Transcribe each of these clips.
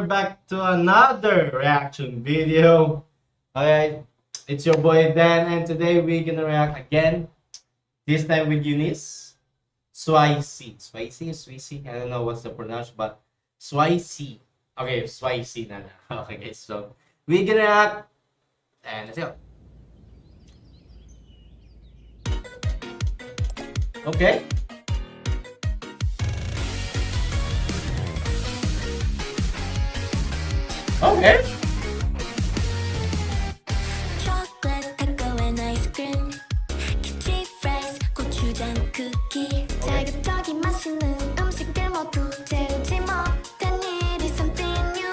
we're back to another reaction video. Alright, it's your boy Dan, and today we're gonna react again. This time with Eunice. Swicy. Swicy? Swicy? I don't know what's the pronunciation, but Swicy. Okay, Swicy na lang. Okay, guys, so we're gonna react, and let's go. Okay. Okay. 초콜릿 타코엔 아이스크림 키치 프라이스 고추장 쿠키 자극적인 맛있는 음식들 모두 재우지 못한 일이 something new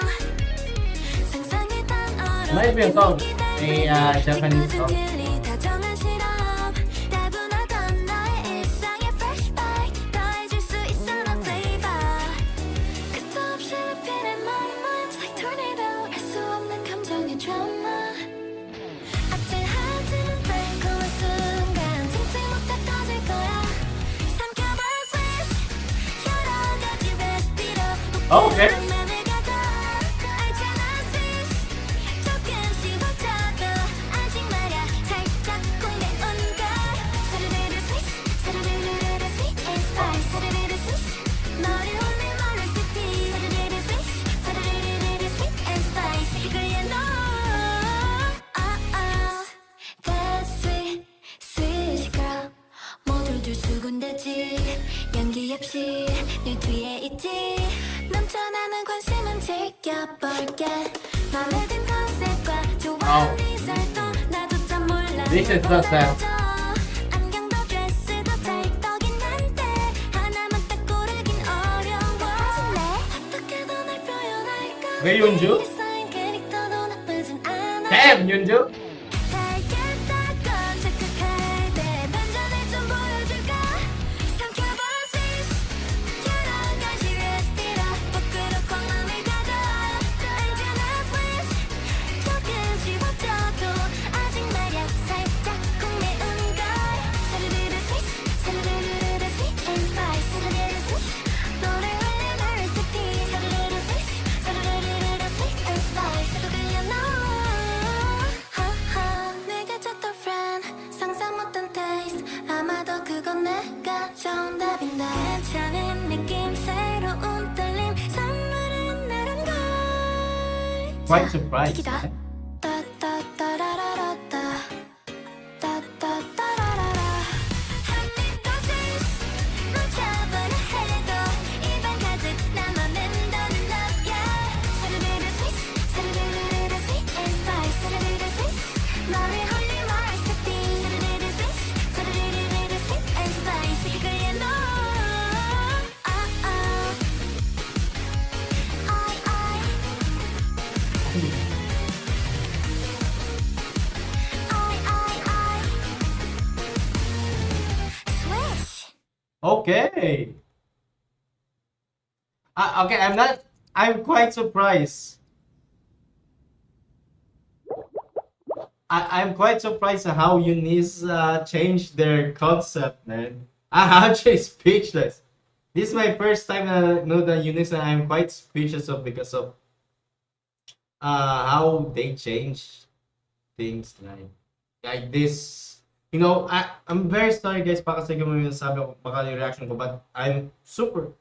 상상했던 Might be a song. A Japanese song. 다정한 시럽 따분하던 너의 일상에 fresh bite 더해줄 수 있어 너 flavor 끝도 없이 repeating moments like tornado 알 수 없는 감정의 drama 아찔하지만 달콤한 순간 참지 못해 터질 거야 삼켜볼 swish 여러 가지 레시피로 Okay. 맘을 가져 알잖아 swish 조금씩 버텨도 아직 말야 살짝 꼭 매운 걸 사르르르 swish 사르르르르 sweet and spice 사르르르 swish 너를 올린 my recipe 사르르르 swish 사르르르르 sweet and spice 이걸 you know That sweet sweet girl 모두들 수군대지 연기 없이 내 뒤에 있지 넘쳐나는 관심은 지켜볼게 맘에 든 컨셉과 좋아하는 네 살도 나조차 몰라 This is the sound. 안경도 드레스도 찰떡인 한데 하나만 딱 고르긴 어려워 어떻게든 날 표현할까 왜 윤주? 내 쌓인 캐릭터도 나쁘진 않아 Damn, Yunju. 알겠다건 착각할 때 반전을 좀 보여줄까 삼켜볼 swish 여러 가지 레시피로 부끄러 꽉 맘을 가져 알잖아 swish 조금씩 버텨도 아직 말야 살짝 꼭 매운 걸 사르르르 swish 사르르르르 sweet and spice 사르르르 swish 너를 올린 my recipe 사르르르 swish 사르르르르 sweet and spice 그걸 you know 내가 찾던 friend 상상 못한 taste 아마도 그건 내가 정답인데 괜찮은 느낌 새로운 떨림 선물은 나란 걸 Quite surprised. 이기다. 따따따라라라따. 따따따라라라. 한 입 더 swish. 놓쳐버려 해도 입안 가득 남아낸다는 love, yeah. 사르르르 swish. 사르르르르 sweet and spice. 사르르르 swish. 너를 홀린 my recipe. 사르르르 swish. 사르르르르 sweet and spice. 이걸 you know. Swish. Okay. Okay, I'm quite surprised. I'm quite surprised at how Eunice changed their concept, man. I'm actually speechless. This is my first time I know that Eunice, and I'm quite speechless of because of how they change things like this. You know, I'm very sorry guys pa kasi yung sabi ko baka yung reaction ko, but I'm super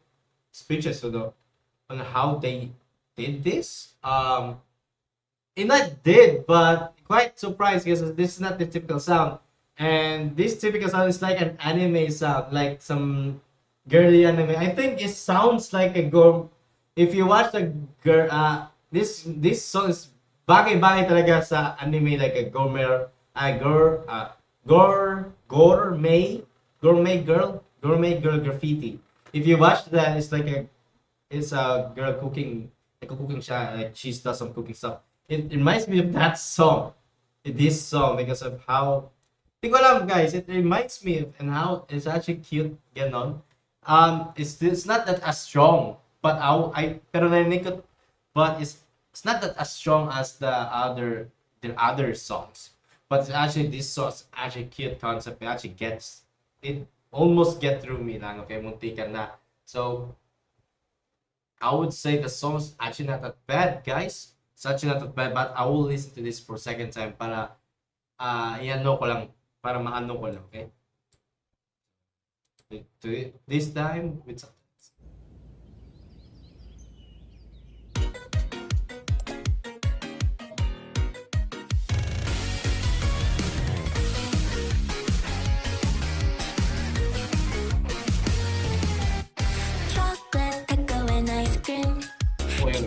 speechless on how they did this. And not did, but quite surprised because this is not the typical sound. And this typical sound is like an anime sound, like some girly anime. I think it sounds like a girl. If you watch the girl, this song is bagay-bagay talaga sa anime, like a gourmet girl graffiti. If you watch that, it's a girl cooking, like cooking siya, like she does some cooking stuff. It reminds me of that song, this song, because of how, hindi ko alam guys, it reminds me of and how it's actually cute, ganon. It's not that as strong, but pero narinig ko, but it's not that as strong as the other songs. But actually, this song is actually cute concept. It actually it almost get through me lang, okay, muntikan na. So I would say the song is actually not that bad, guys. It's actually not that bad, but I will listen to this for second time para i-ano ko lang, para maano ko lang, okay? This time with subtitles. Chocolate, cocoa, and ice cream. Okay,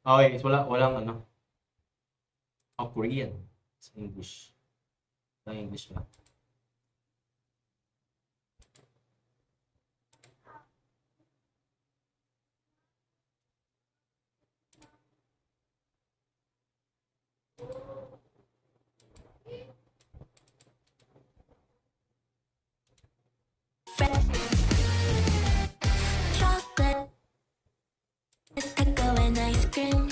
okay, walang ano. Oh, Korean. It's English. Walang English ba? Chocolate, cocoa, and ice cream.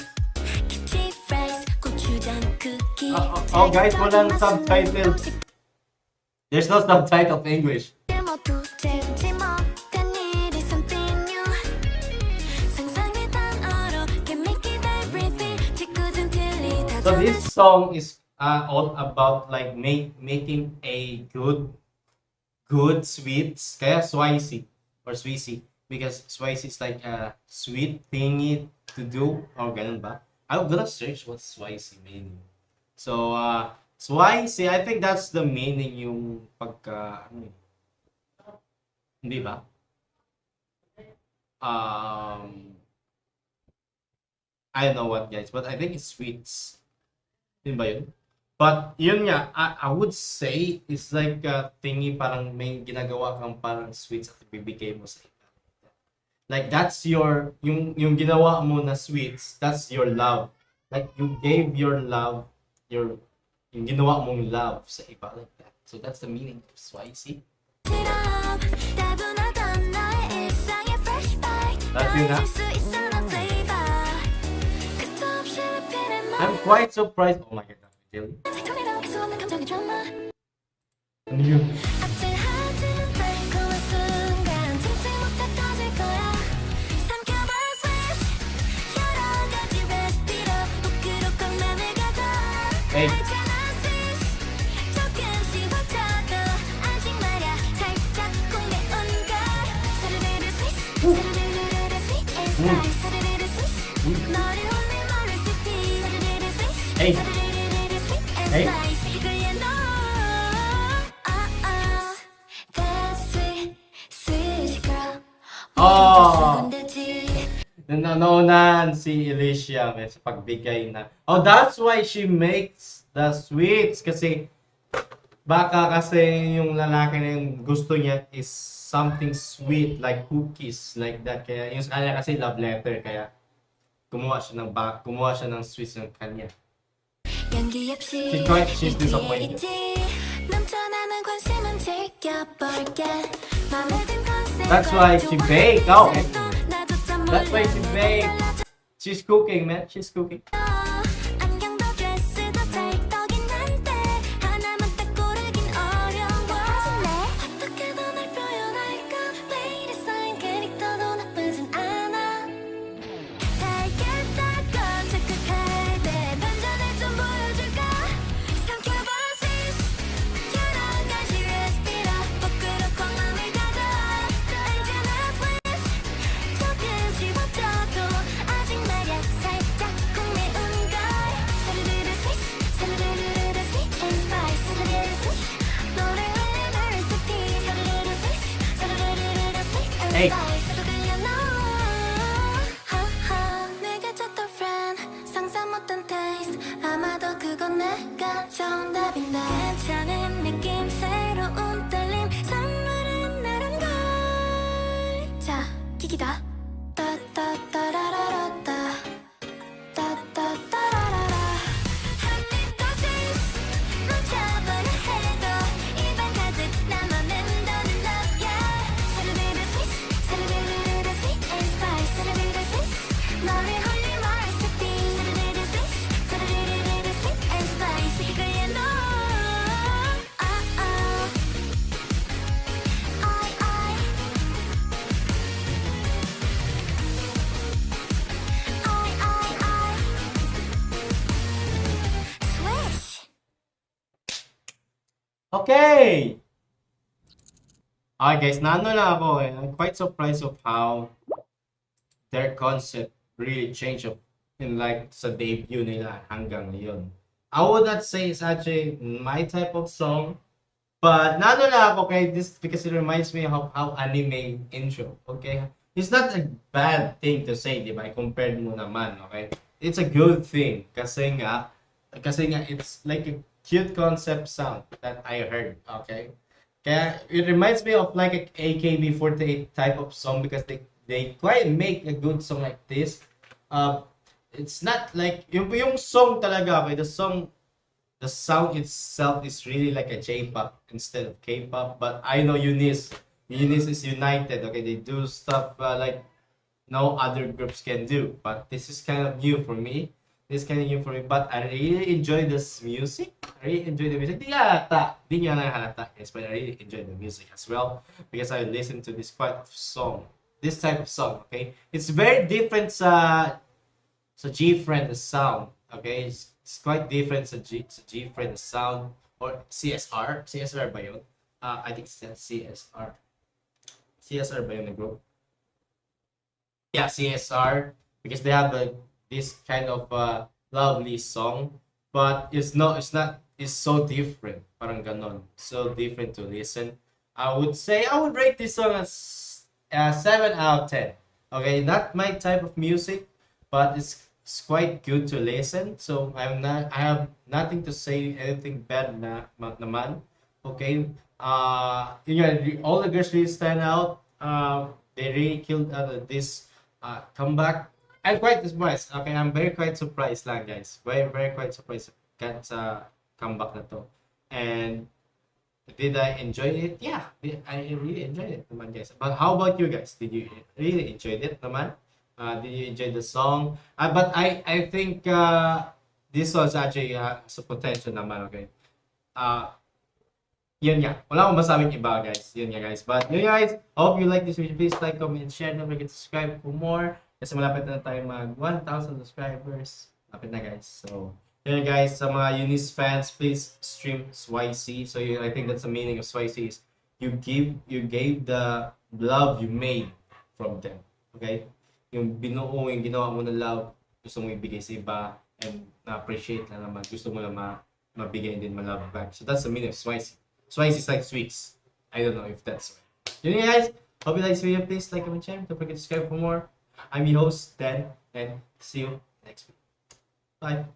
Kimchi fries, gochujang cookie. Oh, guys, walang subtitles. There's no subtitle of English. 모두 채우지 못한 일이 something new. 상상의 단어로 can make it everything. 짓궂은 틀리 다 So this song is all about like making a good sweets. Kaya Swaisi or Sweezy because Swaisi is like a sweet thingy to do or ganun ba? I'm gonna search what Swaisi meaning. So Swaisi, I think that's the meaning yung pagka ano eh. Hindi ba? I don't know what guys, but I think it's sweets. Yun ba yun? But yun nga, I would say it's like a thingy parang may ginagawa kang parang sweets at ibibigay mo sa iba. Like that's yung ginawa mo na sweets, that's your love. Like you gave your love, yung ginawa mong love sa iba like that. So that's the meaning of Swaisi. 따분하던 나의 일상의 fresh bite. That's yun na. 너의 수 있어 난 flavor. 끝도 없이 repeating my I'm quite surprised. Oh my god, really? 색종이랑 수 없는 감정의 drama. Ano yun? 아찔하지만 달콤한 순간 참지 못해 터질 거야. 삼켜봐 swish 여러 가지 레시피로 부끄럽고 맘을 가둬. Hey. 알잖아 swish 조금씩 버텨도 아직 말야 살짝 공매운 걸. 사르르르 swish 사르르르르 sweet and spice 사르르르 swish 너를 올린 my recipe 사르르르 swish Hey. 사르르르르 sweet and Hey. spice 이걸 얘너 That's sweet, sweet girl. Oh. 건데지. Nanonood si Alicia may sa pagbigay na. Oh, that's why she makes the sweets kasi baka kasi yung lalaki na yung gusto niya is something sweet like cookies like that. Kaya yung sa kanya kasi love letter kaya gumawa siya ng sweets ng kanya. 연기 없이 She's disappointed. 있지. 넘쳐나는 관심은 즐겨볼게. 맘에 든 컨셉 That's why she bake. Oh, okay. That's why she bake. She's cooking, man. She's cooking. 안경도 드레스도 찰떡인 한데 하나만 딱 고르긴 어려워. 어떻게든 날 표현할까? 매일의 쌓인 캐릭터도 나쁘진 않아. 달겠다건 착각할 때 반전을 좀 보여줄까? 삼켜봐 swish 여러 가지 레시피로 부끄럽고 맘을 가둬. 알잖아 swish 조금씩 버텨도 아직 말야 살짝 공매운 걸. 사르르르 swish 사르르르르 sweet and spice 사르르르 swish 너를 올린 my recipe 사르르르 swish 사르르르르 sweet and Hey. spice 또 들려놔. 하하 내가 찾던 friend 상상 못한 taste 아마도 그건 내가 정답인데 괜찮은 느낌 새로운 떨림 선물은 나란 걸. 자 기기다 따따따라라라따 따따따라라라 한 입 더 swish 놓쳐버려 해도 입안 가득 남아낸다는 love yeah. 사르르르 swish 사르르르르 sweet and spice 사르르르 swish 너를 홀린 my recipe 사르르르 swish 사르르르르 sweet and spice 이걸 얘너 I Okay! Okay guys, naano lang ako eh. I'm quite surprised of how their concept really changed up in like sa debut nila hanggang ngayon. I would not say it's actually my type of song, but naano lang ako kay this because it reminds me of how anime intro, okay? It's not a bad thing to say, di ba? Compared mo naman, okay? It's a good thing kasi nga it's like a cute concept sound that I heard, okay? Kaya it reminds me of like a AKB48 type of song because they quite make a good song like this. It's not like yung song talaga, okay, the sound itself is really like a J-pop instead of K-pop. But I know Eunice is united. Okay, they do stuff like no other groups can do. But this is kind of new for me. This is kind of new for me. But I really enjoy this music. I really enjoy the music. Di nga halata, guys, but I really enjoy the music as well because I listen to this type of song. This type of song, okay? It's very different sa G-Friend the sound. Okay, it's quite different sa G-Friend the sound or CSR. CSR ba yun? I think it's CSR. CSR ba yun na group? Yeah, CSR because they have this kind of lovely song, but it's so different. Parang ganon. So different to listen. I would say I would rate this song as 7 out of 10. Okay, not my type of music, but it's quite good to listen. So I have nothing to say anything bad naman. Okay. Yun nga, all the girls really stand out. They really killed this comeback. I'm quite surprised. Okay, I'm very quite surprised lang, guys. Very quite surprised sa comeback na to. And did I enjoy it? Yeah, I really enjoyed it naman, guys. But how about you guys? Did you really enjoy it naman? Did you enjoy the song? But I think this was actually sa potential naman, okay? Yun nga. Wala akong masabing iba, guys. Yun nga, guys. But yun guys, hope you like this video. Please like, comment, share. Don't forget to subscribe for more. Kasi malapit na tayo mag 1,000 subscribers. Malapit na, guys. So, yun guys, sa mga Eunice fans, please stream SYC. So, I think that's the meaning of SYC is you gave the love you made from them. Okay? Yung binuo, yung ginawa mo na love, gusto mo ibigay sa iba, and na-appreciate na naman. Gusto mo na mabigay din ma-love back. So, that's the meaning of SYC. Spice is like sweets. I don't know if that's right. Yun nga, guys. Hope you like this video. Please like, comment, share. Don't forget to subscribe for more. I'm your host, Dan, and see you next week. Bye.